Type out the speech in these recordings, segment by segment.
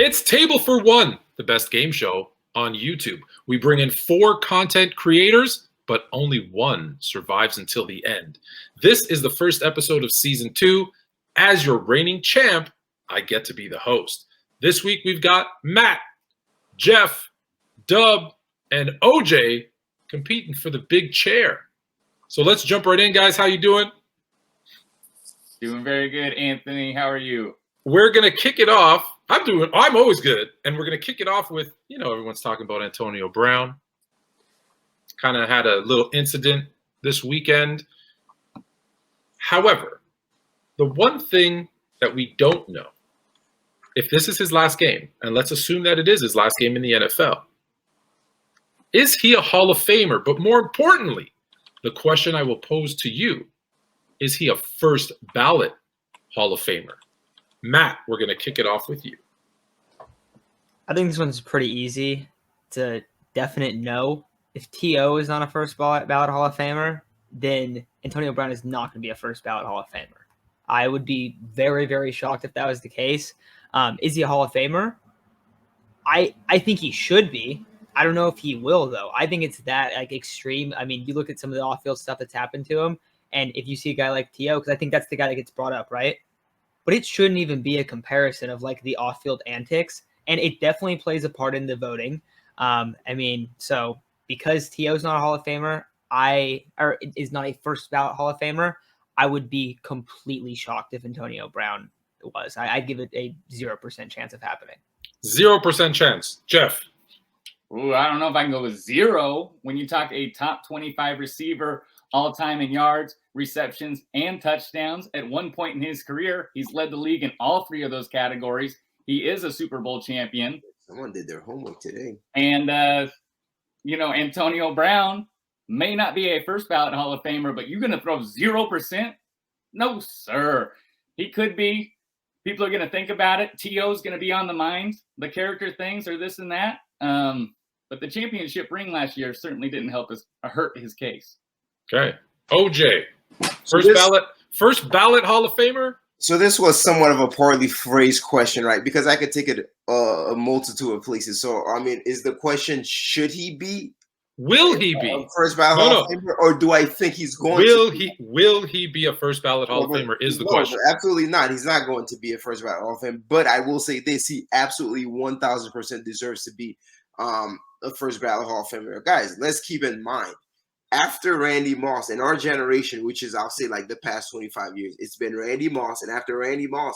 It's Table for One, the best game show on YouTube. We bring in 4 content creators, but only one survives until the end. This is the first episode of season 2. As your reigning champ, I get to be the host. This week we've got Matt, Jeff, Dub, and OJ competing for the big chair. So let's jump right in, guys. How you doing? Doing very good, Anthony. How are you? We're going to kick it off. I'm always good. And we're going to kick it off with, everyone's talking about Antonio Brown. Kind of had a little incident this weekend. However, the one thing that we don't know, if this is his last game, and let's assume that it is his last game in the NFL, is he a Hall of Famer? But more importantly, the question I will pose to you, is he a first ballot Hall of Famer? Matt, we're going to kick it off with you. I think this one's pretty easy. It's a definite no. If T.O. is not a first ballot Hall of Famer, then Antonio Brown is not going to be a first ballot Hall of Famer. I would be very, very shocked if that was the case. Is he a Hall of Famer? I think he should be. I don't know if he will, though. I think it's that extreme. I mean, you look at some of the off-field stuff that's happened to him, and if you see a guy like T.O., because I think that's the guy that gets brought up, right? But it shouldn't even be a comparison of the off-field antics, and it definitely plays a part in the voting. So because T.O. is not a Hall of Famer, is not a first ballot Hall of Famer, I would be completely shocked if Antonio Brown was. I'd give it a 0% chance of happening. 0% chance. Jeff? Ooh, I don't know if I can go with 0. When you talk a top 25 receiver all-time in yards, receptions, and touchdowns, at one point in his career, he's led the league in all 3 of those categories. He is a Super Bowl champion. Someone did their homework today. And, Antonio Brown may not be a first ballot Hall of Famer, but you're going to throw 0%? No, sir. He could be. People are going to think about it. T.O. is going to be on the mind. The character things or this and that. But the championship ring last year certainly didn't hurt his case. Okay. OJ, first ballot Hall of Famer? So this was somewhat of a poorly phrased question, right? Because I could take it a multitude of places. So, is the question, should he be? Will he be? First ballot Hall of Famer? Or do I think he's going to? Will he be a first ballot Hall of Famer is the question. Absolutely not. He's not going to be a first ballot Hall of Famer. But I will say this. He absolutely 1,000% deserves to be a first ballot Hall of Famer. Guys, let's keep in mind, after Randy Moss in our generation, which is, I'll say, the past 25 years, it's been Randy Moss. And after Randy Moss,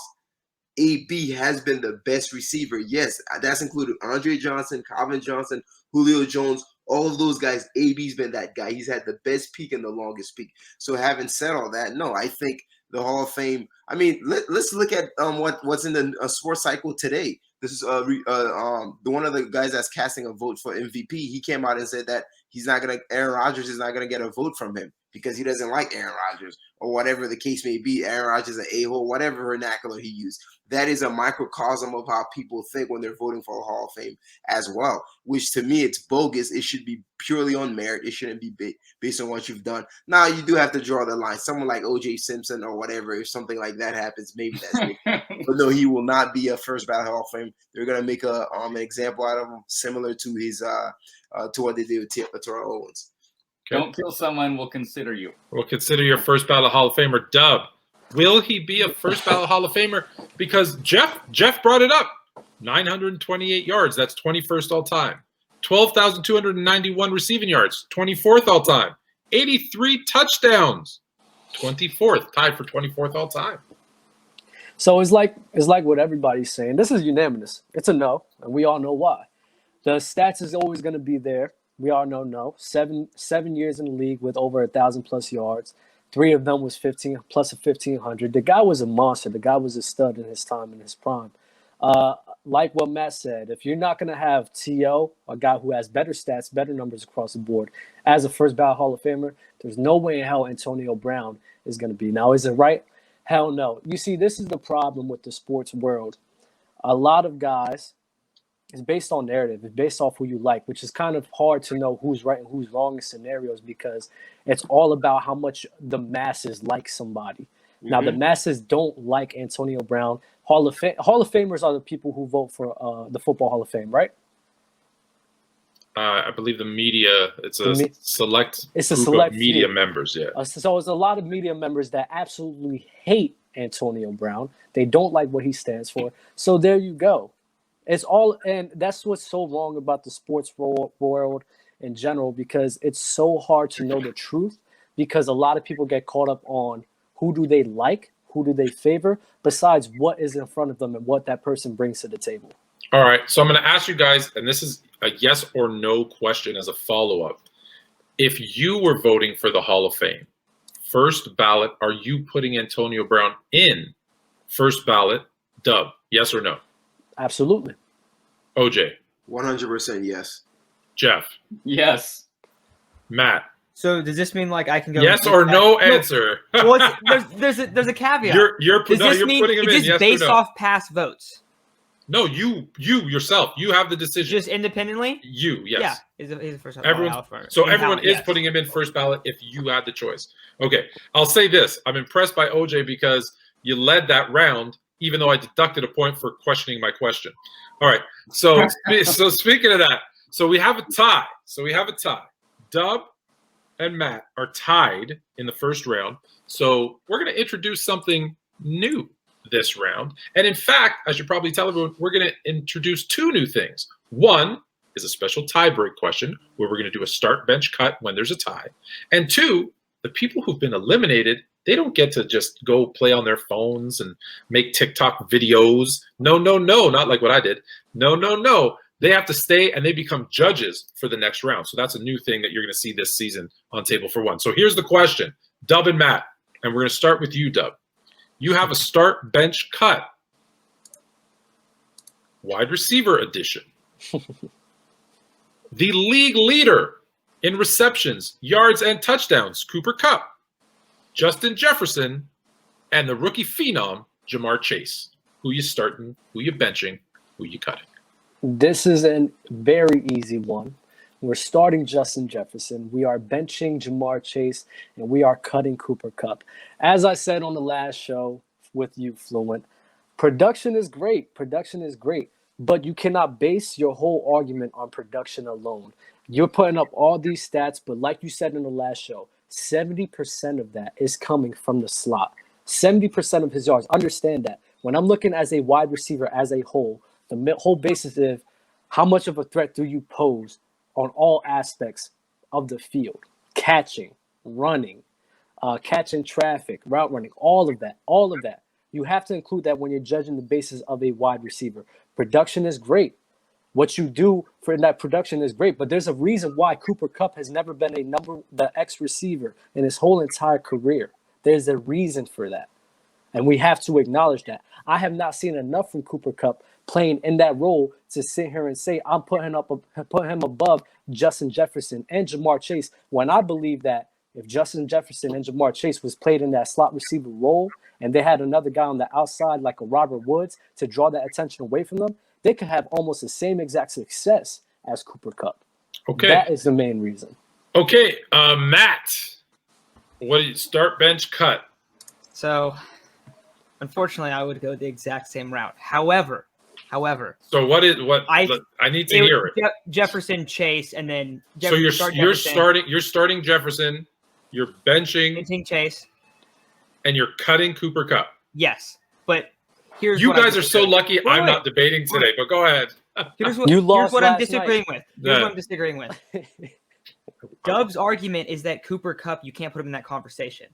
AB has been the best receiver. Yes, that's included Andre Johnson, Calvin Johnson, Julio Jones, all of those guys. AB's been that guy. He's had the best peak and the longest peak. So having said all that, no, I think the Hall of Fame, let's look at what's in the sports cycle today. This is one of the guys that's casting a vote for MVP. He came out and said that Aaron Rodgers is not gonna get a vote from him because he doesn't like Aaron Rodgers or whatever the case may be. Aaron Rodgers is an a-hole, whatever vernacular he used. That is a microcosm of how people think when they're voting for a Hall of Fame as well, which to me, it's bogus. It should be purely on merit. It shouldn't be based on what you've done. Now, you do have to draw the line. Someone like O.J. Simpson or whatever, if something like that happens, maybe that's it. But no, he will not be a first ballot Hall of Fame. They're going to make an example out of him, similar to his to what they did with Terrell Owens. Okay. Don't kill someone, we'll consider you. We'll consider your first ballot Hall of Famer. Dub, will he be a first ballot Hall of Famer? Because Jeff brought it up. 928 yards, that's 21st all time. 12,291 receiving yards, 24th all time. 83 touchdowns, 24th, tied for 24th all time. So it's like what everybody's saying. This is unanimous. It's a no, and we all know why. The stats is always going to be there. We all know no. Seven years in the league with over 1,000+ yards. 3 of them was 15 plus 1,500. The guy was a monster. The guy was a stud in his time, in his prime. Like what Matt said, if you're not going to have T.O., a guy who has better stats, better numbers across the board, as a first ballot Hall of Famer, there's no way in hell Antonio Brown is going to be. Now, is it right? Hell no. You see, this is the problem with the sports world. A lot of guys, it's based on narrative. It's based off who you like, which is kind of hard to know who's right and who's wrong in scenarios because it's all about how much the masses like somebody. Mm-hmm. Now, the masses don't like Antonio Brown. Hall of Famers are the people who vote for the Football Hall of Fame, right? I believe the media. It's a select It's a group select of media few. members. Yeah. So it's a lot of media members that absolutely hate Antonio Brown. They don't like what he stands for. So there you go. It's all, and that's what's so wrong about the sports world in general, because it's so hard to know the truth, because a lot of people get caught up on who do they like, who do they favor, besides what is in front of them and what that person brings to the table. All right. So I'm going to ask you guys, and this is a yes or no question as a follow-up. If you were voting for the Hall of Fame, first ballot, are you putting Antonio Brown in first ballot? Dub, yes or no? Absolutely. OJ? 100% yes. Jeff? Yes. Matt? So does this mean like I can go? Yes or no answer? Well, there's a caveat. You're Does this you're mean putting him in, it's just yes based or no? off past votes? No, you yourself. You have the decision. Just independently? You, yes. Yeah, he's the first Everyone, ballot. so everyone is yes. putting him in first ballot if you had the choice. Okay, I'll say this. I'm impressed by OJ because you led that round, even though I deducted a point for questioning my question. All right, so speaking of that, so we have a tie. Dub and Matt are tied in the first round. So we're going to introduce something new this round. And in fact, I should probably tell everyone, we're going to introduce two new things. One is a special tie-break question where we're going to do a start bench cut when there's a tie. And two, the people who've been eliminated, they don't get to just go play on their phones and make TikTok videos. No, not like what I did. No. They have to stay and they become judges for the next round. So that's a new thing that you're going to see this season on Table for One. So here's the question, Dub and Matt, and we're going to start with you, Dub. You have a start bench cut. Wide receiver edition. The league leader in receptions, yards, and touchdowns, Cooper Kupp. Justin Jefferson, and the rookie phenom, Jamar Chase. Who you starting, who you benching, who you cutting? This is a very easy one. We're starting Justin Jefferson. We are benching Jamar Chase, and we are cutting Cooper Kupp. As I said on the last show with you, Fluent, production is great. But you cannot base your whole argument on production alone. You're putting up all these stats, but like you said in the last show, 70% of that is coming from the slot. 70% of his yards. Understand that. When I'm looking as a wide receiver as a whole, the whole basis is how much of a threat do you pose on all aspects of the field? Catching, running, catching traffic, route running, all of that. You have to include that when you're judging the basis of a wide receiver. Production is great. What you do for that production is great, but there's a reason why Cooper Kupp has never been the X receiver in his whole entire career. There's a reason for that, and we have to acknowledge that. I have not seen enough from Cooper Kupp playing in that role to sit here and say I'm putting him above Justin Jefferson and Jamar Chase, when I believe that if Justin Jefferson and Jamar Chase was played in that slot receiver role and they had another guy on the outside like a Robert Woods to draw that attention away from them, they could have almost the same exact success as Cooper Kupp. Okay. That is the main reason. Okay, Matt, what do you start, bench, cut? So, unfortunately, I would go the exact same route. However. So I need to hear it. Jefferson, Chase, and then So you're starting Jefferson, you're benching Chase, and you're cutting Cooper Kupp. Yes, but here's you guys are so lucky. I'm not debating today, but go ahead. Here's what I'm disagreeing with. Dub's argument is that Cooper Kupp, you can't put him in that conversation.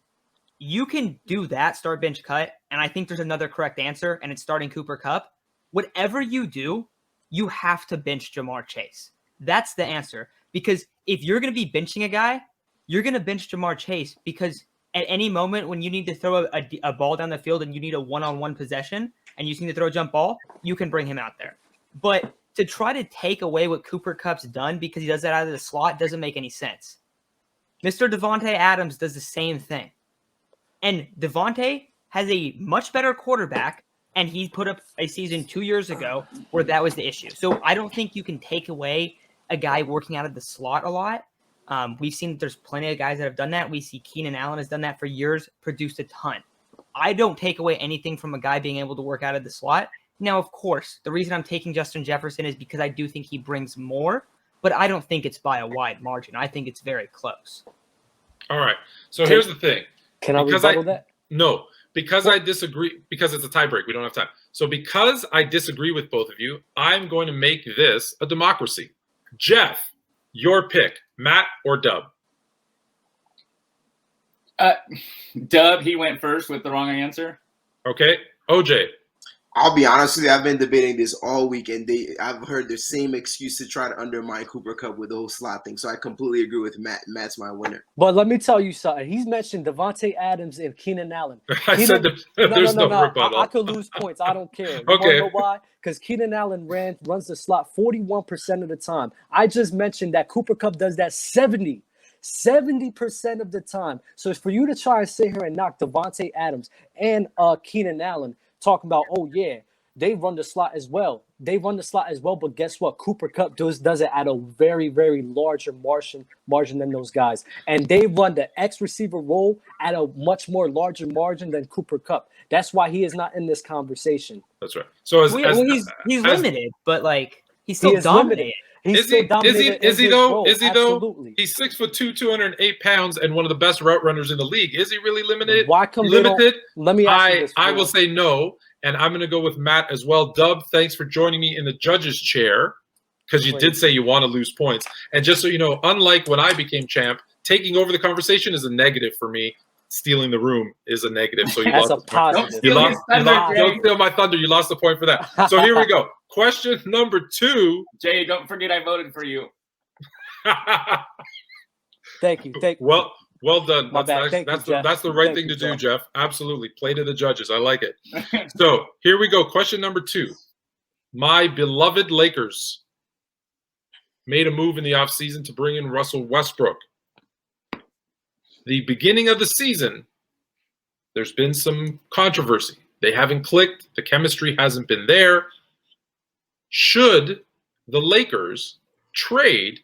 You can do that, start, bench, cut, and I think there's another correct answer, and it's starting Cooper Kupp. Whatever you do, you have to bench Jamar Chase. That's the answer. Because if you're going to be benching a guy, you're going to bench Jamar Chase because at any moment when you need to throw a ball down the field and you need a one-on-one possession and you need to throw a jump ball, you can bring him out there. But to try to take away what Cooper Kupp's done because he does that out of the slot doesn't make any sense. Mr. Devontae Adams does the same thing. And Devontae has a much better quarterback, and he put up a season 2 years ago where that was the issue. So I don't think you can take away a guy working out of the slot a lot. We've seen that there's plenty of guys that have done that. We see Keenan Allen has done that for years, produced a ton. I don't take away anything from a guy being able to work out of the slot. Now, of course, the reason I'm taking Justin Jefferson is because I do think he brings more, but I don't think it's by a wide margin. I think it's very close. All right. So here's the thing. Can I rebuttal that? No, because I disagree, because it's a tie break. We don't have time. So because I disagree with both of you, I'm going to make this a democracy. Jeff, your pick, Matt or Dub? Dub, he went first with the wrong answer. Okay. OJ. I'll be honest with you, I've been debating this all week, and I've heard the same excuse to try to undermine Cooper Kupp with the whole slot thing. So I completely agree with Matt. Matt's my winner. But let me tell you something. He's mentioned Devontae Adams and Keenan Allen. I said there's no rebuttal. I could lose points. I don't care. You Okay. want to know why? Because Keenan Allen runs the slot 41% of the time. I just mentioned that Cooper Kupp does that 70% of the time. So it's for you to try and sit here and knock Devontae Adams and Keenan Allen, talking about, oh, yeah, they run the slot as well. But guess what? Cooper Kupp does it at a very, very larger margin than those guys. And they run the X receiver role at a much more larger margin than Cooper Kupp. That's why he is not in this conversation. That's right. So He's limited, but like he's still dominating. Is he though? Absolutely. He's 6'2", 208 pounds, and one of the best route runners in the league. Is he really limited? Why come limited? Let me ask you this. I will say no, and I'm going to go with Matt as well. Dub, thanks for joining me in the judge's chair, because you did say you want to lose points. And just so you know, unlike when I became champ, taking over the conversation is a negative for me. Stealing the room is a negative. So you That's lost a positive. Don't steal my thunder. You lost the point for that. So here we go. Question number 2. Jay, don't forget I voted for you. Thank you. Well done. My bad. That's Jeff. the right Thank thing you, to do, Jeff. Jeff. Absolutely. Play to the judges. I like it. So here we go. Question number 2. My beloved Lakers made a move in the offseason to bring in Russell Westbrook. The beginning of the season, there's been some controversy. They haven't clicked. The chemistry hasn't been there. Should the Lakers trade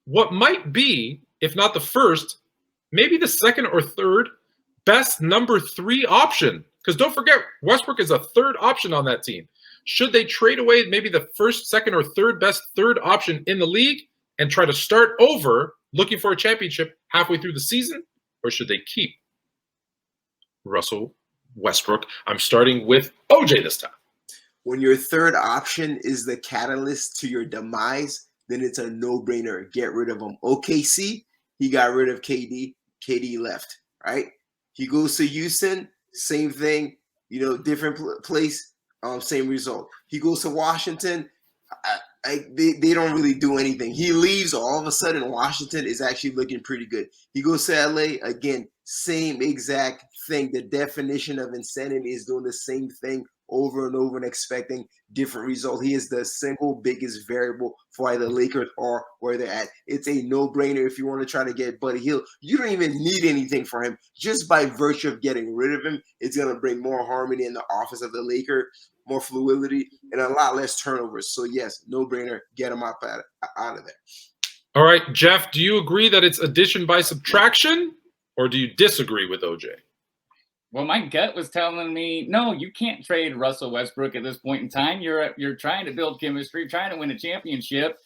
what might be, if not the first, maybe the second or third best number 3 option? Because don't forget, Westbrook is a third option on that team. Should they trade away maybe the first, second, or third best third option in the league and try to start over looking for a championship halfway through the season? Or should they keep Russell Westbrook? I'm starting with OJ this time. When your third option is the catalyst to your demise, then it's a no-brainer. Get rid of him. OKC, he got rid of KD. KD left, right? He goes to Houston, same thing, different place, same result. He goes to Washington, they don't really do anything. He leaves, all of a sudden Washington is actually looking pretty good. He goes to LA, again, same exact thing. The definition of insanity is doing the same thing over and over and expecting different results. He is the single biggest variable for why the Lakers are where they're at. It's a no-brainer if you want to try to get Buddy Hield. You don't even need anything for him. Just by virtue of getting rid of him, it's going to bring more harmony in the office of the Lakers, more fluidity, and a lot less turnovers. So, yes, no-brainer. Get him out of there. All right, Jeff, do you agree that it's addition by subtraction, or do you disagree with OJ? Well, my gut was telling me, no, you can't trade Russell Westbrook at this point in time. You're trying to build chemistry, trying to win a championship.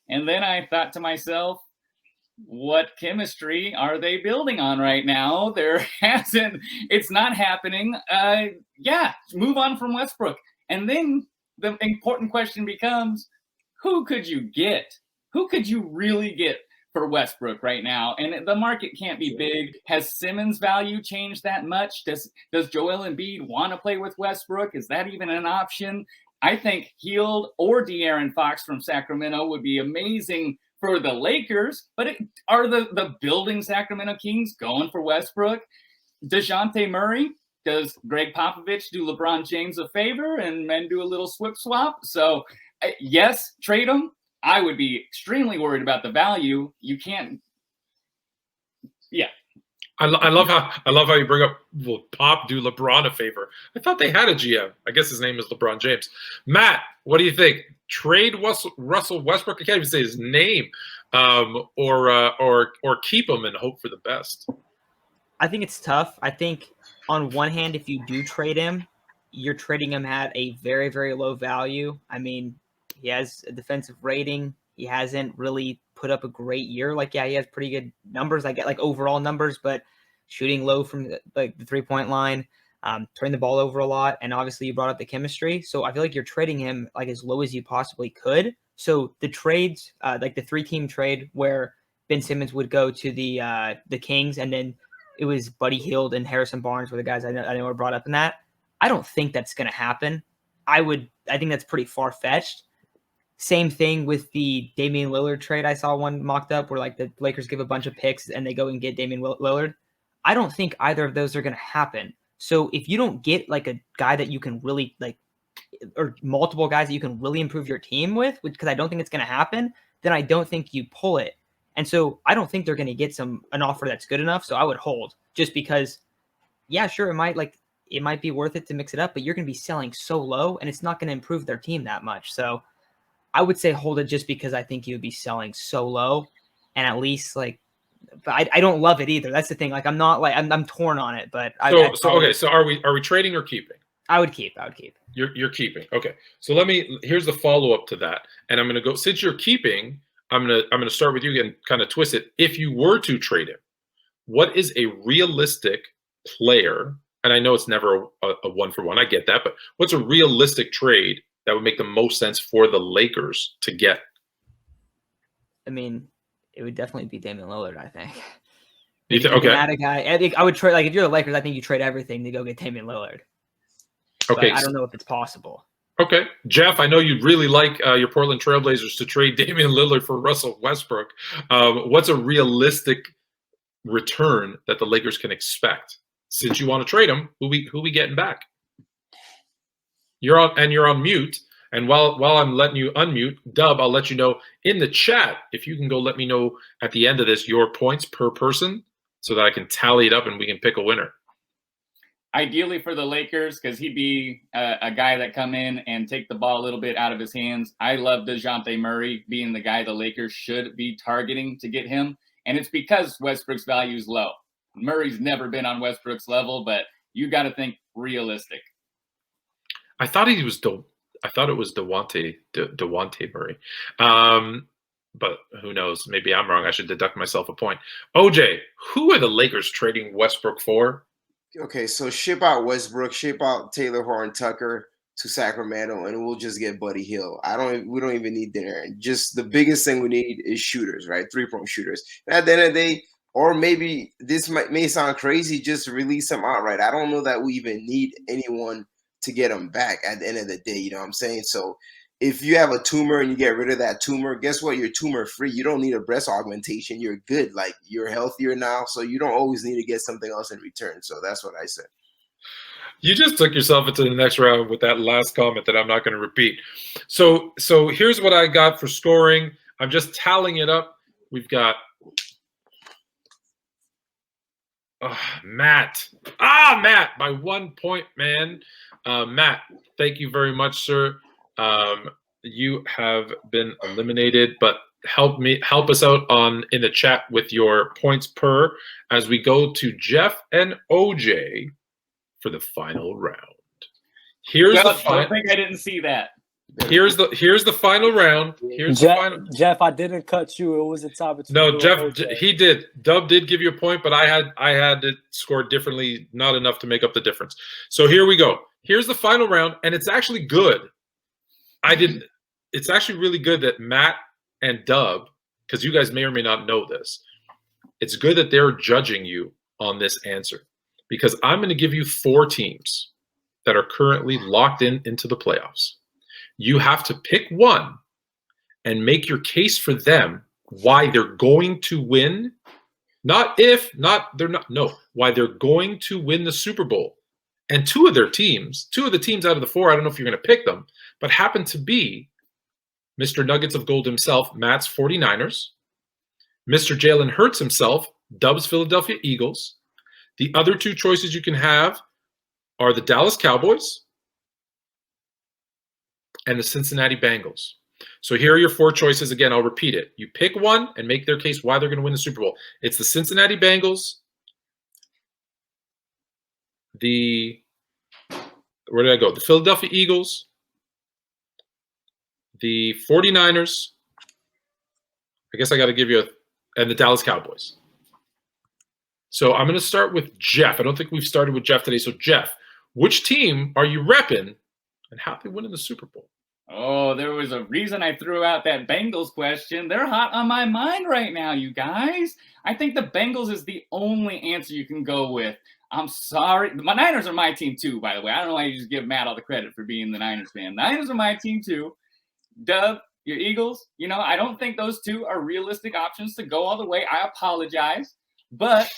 And then I thought to myself, what chemistry are they building on right now? It's not happening. Move on from Westbrook. And then the important question becomes, who could you get? Who could you really get for Westbrook right now? And the market can't be big. Has Simmons' value changed that much? Does Joel Embiid want to play with Westbrook? Is that even an option? I think Hield or De'Aaron Fox from Sacramento would be amazing for the Lakers, but are the building Sacramento Kings going for Westbrook? DeJounte Murray? Does Greg Popovich do LeBron James a favor and men do a little swap? So, yes, trade him. I would be extremely worried about the value. You can't. Yeah. I love how you bring up, will Pop do LeBron a favor? I thought they had a GM. I guess his name is LeBron James. Matt, what do you think? Trade Russell Westbrook? I can't even say his name, or keep him and hope for the best. I think it's tough. I think on one hand, if you do trade him, you're trading him at a very, very low value. I mean, he has a defensive rating. He hasn't really put up a great year. Like, yeah, he has pretty good numbers. I get like overall numbers, but shooting low from the 3-point line, turning the ball over a lot. And obviously you brought up the chemistry. So I feel like you're trading him like as low as you possibly could. So the trades, like the 3-team trade where Ben Simmons would go to the Kings, and then it was Buddy Hield and Harrison Barnes were the guys I know were brought up in that. I don't think that's going to happen. I think that's pretty far-fetched. Same thing with the Damian Lillard trade. I saw one mocked up where like the Lakers give a bunch of picks and they go and get Damian Lillard. I don't think either of those are going to happen. So if you don't get like a guy that you can really like, or multiple guys that you can really improve your team with, because I don't think it's going to happen, then I don't think you pull it. And so I don't think they're going to get an offer that's good enough. So I would hold, just because, yeah, sure, it might be worth it to mix it up, but you're going to be selling so low and it's not going to improve their team that much. So I would say hold it, just because I think you would be selling so low, and at least like, but I don't love it either. That's the thing. Like, I'm not like, I'm torn on it, but so are we trading or keeping? I would keep. You're keeping. Okay. So here's the follow-up to that. And I'm going to go, since you're keeping, I'm going to start with you and kind of twist it. If you were to trade him, what is a realistic player? And I know it's never a one-for-one. I get that. But what's a realistic trade that would make the most sense for the Lakers to get? I mean, it would definitely be Damian Lillard, I think. Okay. Add a guy. I think I would trade, like, if you're the Lakers, I think you trade everything to go get Damian Lillard. Okay. But I don't know if it's possible. Okay. Jeff, I know you'd really like your Portland Trailblazers to trade Damian Lillard for Russell Westbrook. What's a realistic return that the Lakers can expect? Since you want to trade him, who we getting back? You're on mute. And while I'm letting you unmute, Dub, I'll let you know in the chat, if you can go let me know at the end of this your points per person so that I can tally it up and we can pick a winner. Ideally for the Lakers, because he'd be a guy that come in and take the ball a little bit out of his hands. I love DeJounte Murray being the guy the Lakers should be targeting to get him. And it's because Westbrook's value is low. Murray's never been on Westbrook's level, but you got to think realistic. I thought it was DeJounte Murray. But who knows? Maybe I'm wrong. I should deduct myself a point. OJ, who are the Lakers trading Westbrook for? Okay, so ship out Westbrook, ship out Taylor Horton-Tucker to Sacramento, and we'll just get Buddy Hield. We don't even need dinner. And just the biggest thing we need is shooters, right? 3-point shooters. And at the end of the day, or maybe this may sound crazy, just release them outright. I don't know that we even need anyone to get them back at the end of the day. You know what I'm saying? So if you have a tumor and you get rid of that tumor, guess what? You're tumor free. You don't need a breast augmentation. You're good. Like, you're healthier now. So you don't always need to get something else in return. So that's what I said. You just took yourself into the next round with that last comment that I'm not going to repeat. So here's what I got for scoring. I'm just tallying it up. We've got Matt. Matt, by 1 point, man. Matt, thank you very much, sir. You have been eliminated, but help us out in the chat with your points per as we go to Jeff and OJ for the final round. I think I didn't see that. Here's the final round. Jeff, I didn't cut you. It was a tie between No, Jeff, he did. Dub did give you a point, but I had it scored differently, not enough to make up the difference. So here we go. Here's the final round, and it's actually good. It's actually really good that Matt and Dub, because you guys may or may not know this, it's good that they're judging you on this answer, because I'm going to give you 4 teams that are currently locked into the playoffs. You have to pick one and make your case for them why they're going to win. Why they're going to win the Super Bowl. And 2 of the teams out of the 4, I don't know if you're going to pick them, but happen to be Mr. Nuggets of Gold himself, Matt's 49ers, Mr. Jalen Hurts himself, Dub's Philadelphia Eagles. The other 2 choices you can have are the Dallas Cowboys and the Cincinnati Bengals. So here are your 4 choices. Again, I'll repeat it. You pick one and make their case why they're going to win the Super Bowl. It's the Cincinnati Bengals, where did I go? The Philadelphia Eagles, the 49ers. I guess I got to give you and the Dallas Cowboys. So I'm going to start with Jeff. I don't think we've started with Jeff today. So Jeff, which team are you repping, and how they win in the Super Bowl? Oh, there was a reason I threw out that Bengals question. They're hot on my mind right now, you guys. I think the Bengals is the only answer you can go with. I'm sorry. My Niners are my team too, by the way. I don't know why you just give Matt all the credit for being the Niners fan. Niners are my team too. Dub, your Eagles, I don't think those two are realistic options to go all the way. I apologize. But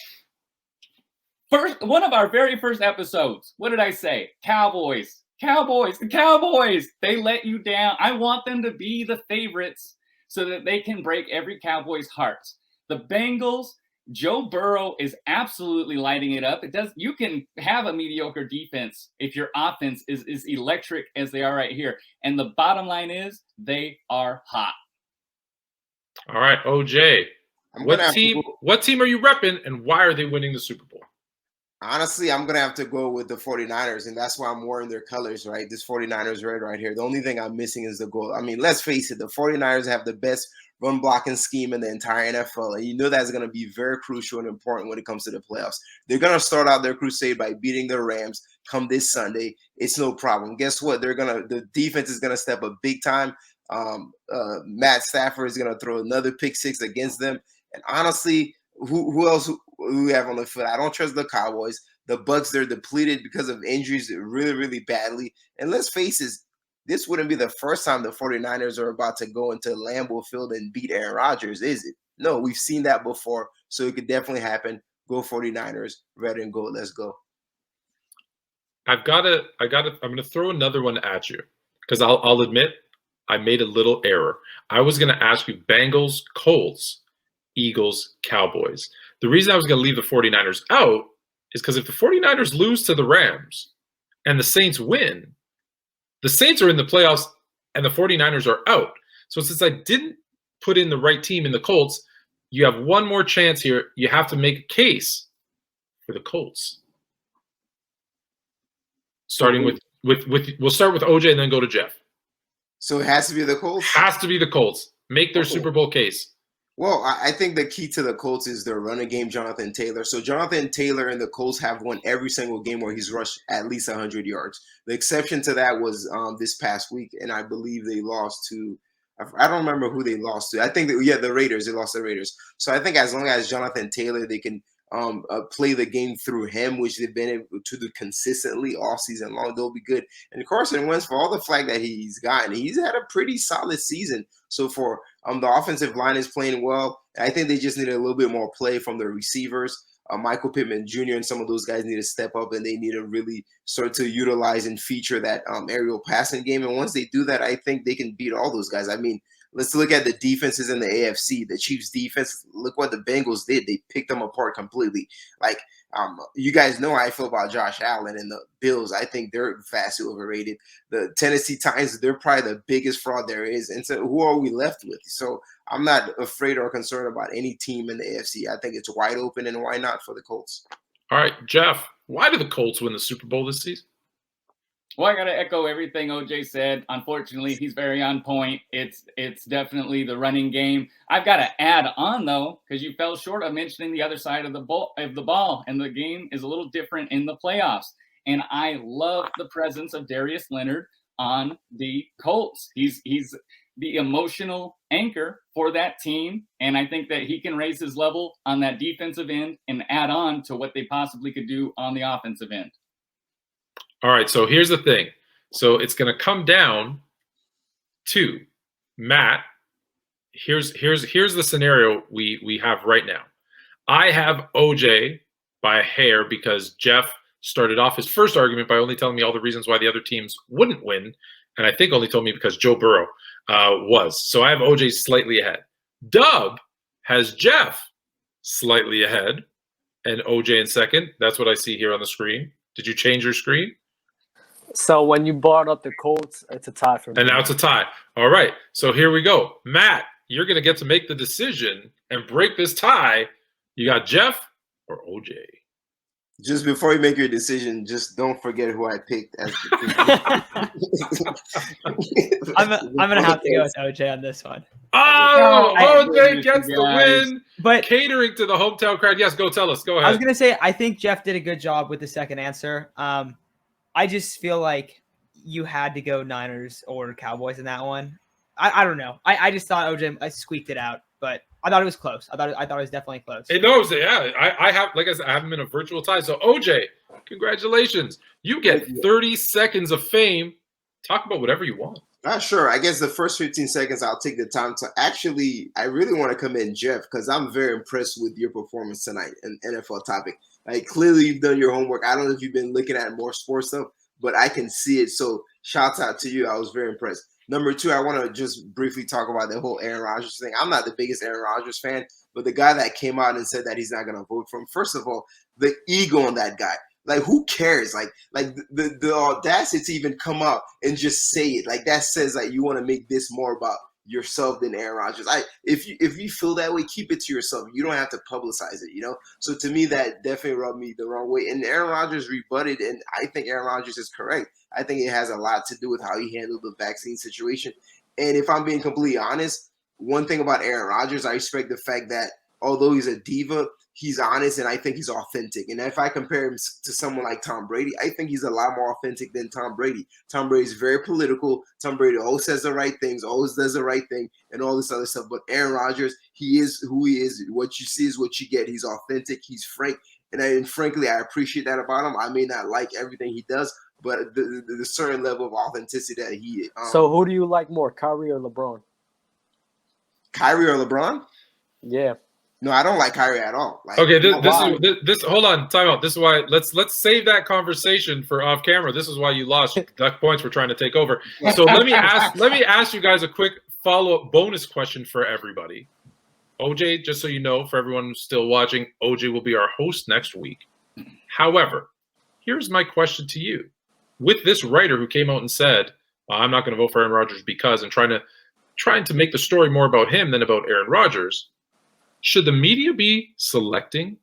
one of our very first episodes, what did I say? Cowboys. The Cowboys. They let you down. I want them to be the favorites so that they can break every Cowboy's heart. The Bengals, Joe Burrow is absolutely lighting it up. You can have a mediocre defense if your offense is electric as they are right here. And the bottom line is they are hot. All right, OJ. What team are you repping, and why are they winning the Super Bowl? Honestly, I'm going to have to go with the 49ers, and that's why I'm wearing their colors, right? This 49ers red right here. The only thing I'm missing is the goal. I mean, let's face it, the 49ers have the best run blocking scheme in the entire NFL, and you know that's going to be very crucial and important when it comes to the playoffs. They're going to start out their crusade by beating the Rams come this Sunday. It's no problem. Guess what? The defense is going to step up big time. Matt Stafford is going to throw another pick six against them, and honestly, who else do we have on the field? I don't trust the Cowboys. The Bucs, they're depleted because of injuries really, really badly. And let's face it, this wouldn't be the first time the 49ers are about to go into Lambeau Field and beat Aaron Rodgers, is it? No, we've seen that before. So it could definitely happen. Go 49ers, red and gold. Let's go. I'm going to throw another one at you because I'll admit I made a little error. I was going to ask you Bengals, Colts, Eagles, Cowboys. The reason I was going to leave the 49ers out is because if the 49ers lose to the Rams and the Saints win, the Saints are in the playoffs and the 49ers are out. So since I didn't put in the right team in the Colts, you have one more chance here. You have to make a case for the Colts. Starting with we'll start with OJ and then go to Jeff. So it has to be the Colts? Has to be the Colts. Make their Super Bowl case. Well, I think the key to the Colts is their running game, Jonathan Taylor. So Jonathan Taylor and the Colts have won every single game where he's rushed at least 100 yards. The exception to that was this past week, and I believe they lost to – I don't remember who they lost to. I think the Raiders. They lost to the Raiders. So I think as long as Jonathan Taylor, they can play the game through him, which they've been able to do consistently all season long, they'll be good. And Carson Wentz, for all the flag that he's gotten, he's had a pretty solid season so far. The offensive line is playing well. I think they just need a little bit more play from the receivers. Michael Pittman Jr. and some of those guys need to step up, and they need to really start to utilize and feature that aerial passing game. And once they do that, I think they can beat all those guys. I mean, let's look at the defenses in the AFC. The Chiefs' defense, look what the Bengals did. They picked them apart completely. Like, you guys know how I feel about Josh Allen and the Bills. I think they're vastly overrated. The Tennessee Titans, they're probably the biggest fraud there is. And so who are we left with? So I'm not afraid or concerned about any team in the AFC. I think it's wide open, and why not for the Colts? All right, Jeff, why did the Colts win the Super Bowl this season? Well, I got to echo everything OJ said. Unfortunately, he's very on point. It's definitely the running game. I've got to add on, though, because you fell short of mentioning the other side of the ball, and the game is a little different in the playoffs. And I love the presence of Darius Leonard on the Colts. He's the emotional anchor for that team, and I think that he can raise his level on that defensive end and add on to what they possibly could do on the offensive end. All right, so here's the thing. So it's going to come down to Matt. Here's the scenario we have right now. I have OJ by a hair because Jeff started off his first argument by only telling me all the reasons why the other teams wouldn't win, and I think only told me because Joe Burrow was. So I have OJ slightly ahead. Dub has Jeff slightly ahead and OJ in second. That's what I see here on the screen. Did you change your screen? So when you brought up the Colts, it's a tie for me. And now it's a tie. All right. So here we go. Matt, you're going to get to make the decision and break this tie. You got Jeff or OJ? Just before you make your decision, just don't forget who I picked as I'm gonna have to go with OJ on this one. Oh, Oh, OJ gets you the guys. win. But Catering to the hometown crowd. Yes, go tell us. Go I was ahead. gonna say I think Jeff did a good job with the second answer. I just feel like you had to go Niners or Cowboys in that one. I don't know. I just thought OJ I squeaked it out, but I thought it was close. I thought it was definitely close. It knows it. Yeah, I have, like I said, I have him in a virtual tie. So OJ, congratulations. You get Thank you. 30 seconds of fame. Talk about whatever you want. Sure. I guess the first 15 seconds, I'll take the time to actually, I really want to commend Jeff because I'm very impressed with your performance tonight in NFL topic. Like, clearly you've done your homework. I don't know if you've been looking at more sports stuff, but I can see it. So shouts out to you. I was very impressed. Number two, I want to just briefly talk about the whole Aaron Rodgers thing. I'm not the biggest Aaron Rodgers fan, but the guy that came out and said that he's not going to vote for him, first of all, the ego on that guy. Like, who cares? Like the audacity to even come out and just say it. Like, that says that you want to make this more about yourself than Aaron Rodgers. If you feel that way, keep it to yourself. You don't have to publicize it, you know? So to me, that definitely rubbed me the wrong way. And Aaron Rodgers rebutted, and I think Aaron Rodgers is correct. I think it has a lot to do with how he handled the vaccine situation. And if I'm being completely honest, one thing about Aaron Rodgers, I respect the fact that although he's a diva, he's honest, and I think he's authentic. And if I compare him to someone like Tom Brady, I think he's a lot more authentic than Tom Brady. Tom Brady's very political. Tom Brady always says the right things, always does the right thing, and all this other stuff. But Aaron Rodgers, he is who he is. What you see is what you get. He's authentic. He's frank. And frankly, I appreciate that about him. I may not like everything he does, but the certain level of authenticity that he So who do you like more, Kyrie or LeBron? Kyrie or LeBron? Yeah. No, I don't like Kyrie at all. Like, Okay, why? this hold on, time out. This is why let's save that conversation for off camera. This is why you lost. Duck points we're trying to take over. So let me ask you guys a quick follow-up bonus question for everybody. OJ, just so you know, for everyone who's still watching, OJ will be our host next week. However, here's my question to you. With this writer who came out and said, I'm not going to vote for Aaron Rodgers because, and trying to make the story more about him than about Aaron Rodgers, should the media be selecting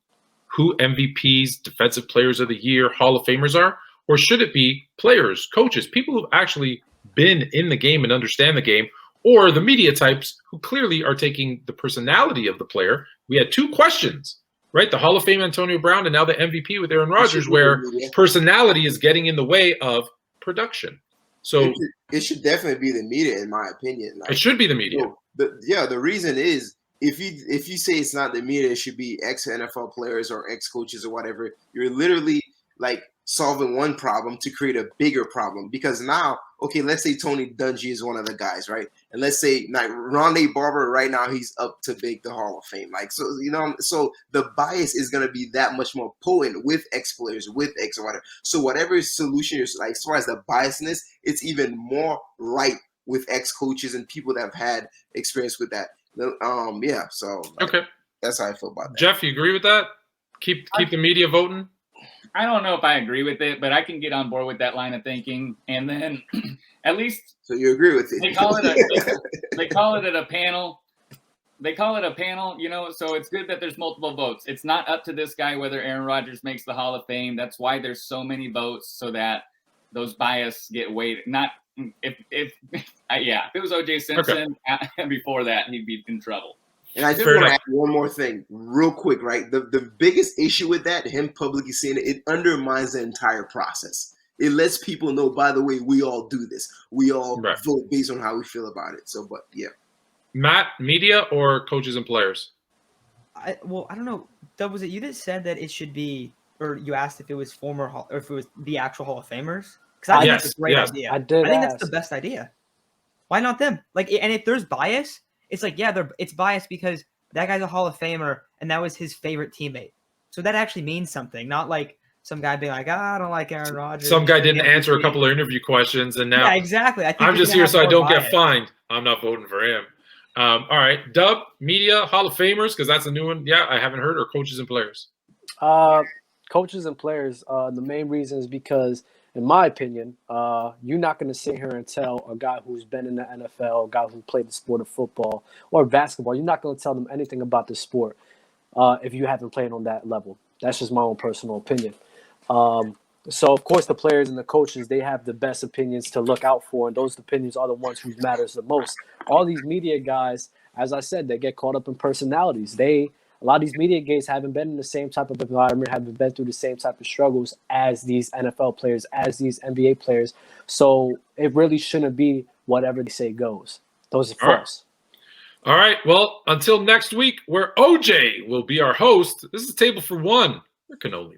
who MVPs, Defensive Players of the Year, Hall of Famers are? Or should it be players, coaches, people who've actually been in the game and understand the game, or the media types who clearly are taking the personality of the player? We had two questions, right? The Hall of Fame Antonio Brown and now the MVP with Aaron Rodgers, where personality is getting in the way of production. So it should definitely be the media, in my opinion. Like, it should be the media. So the reason is if you say it's not the media, it should be ex NFL players or ex coaches or whatever. You're literally like solving one problem to create a bigger problem. Because now, okay, let's say Tony Dungy is one of the guys, right? And let's say like Rondé Barber right now, he's up to make the Hall of Fame. Like, so, you know, so the bias is going to be that much more potent with ex players, with ex or whatever. So whatever solution is, like, as far as the biasness, it's even more right with ex coaches and people that have had experience with that. Yeah. So okay, that's how I feel about that. Jeff, you agree with that? Keep the media voting. I don't know if I agree with it, but I can get on board with that line of thinking. And then at least so you agree with it. They call it a panel. They call it a panel, you know, so it's good that there's multiple votes. It's not up to this guy whether Aaron Rodgers makes the Hall of Fame. That's why there's so many votes, so that those bias get weighed. Not if it was O.J. Simpson before that, he'd be in trouble. And I just want to add one more thing real quick, right? The biggest issue with that, him publicly saying it undermines the entire process. It lets people know, by the way, we all do this. We all vote based on how we feel about it. So, but yeah. Matt, media or coaches and players? I don't know. Was it you that said that it should be, or you asked if it was former or if it was the actual Hall of Famers? Because I think that's a great idea. I think that's the best idea. Why not them? Like, and if there's bias, it's like, it's biased because that guy's a Hall of Famer and that was his favorite teammate. So that actually means something, not like some guy being like, I don't like Aaron Rodgers. Some guy didn't answer a couple of interview questions, and now exactly. I'm just here so I don't get fined. I'm not voting for him. All right, Dub, media, Hall of Famers, because that's a new one. Yeah, I haven't heard, or coaches and players? Coaches and players. The main reason is because, in my opinion, you're not going to sit here and tell a guy who's been in the NFL, a guy who played the sport of football or basketball, you're not going to tell them anything about the sport if you haven't played on that level. That's just my own personal opinion. So, of course, the players and the coaches, they have the best opinions to look out for, and those opinions are the ones who matters the most. All these media guys, as I said, they get caught up in personalities. A lot of these media guys haven't been in the same type of environment, haven't been through the same type of struggles as these NFL players, as these NBA players. So it really shouldn't be whatever they say goes. Those are false. All right. Well, until next week, where OJ will be our host, this is Table for One. There can only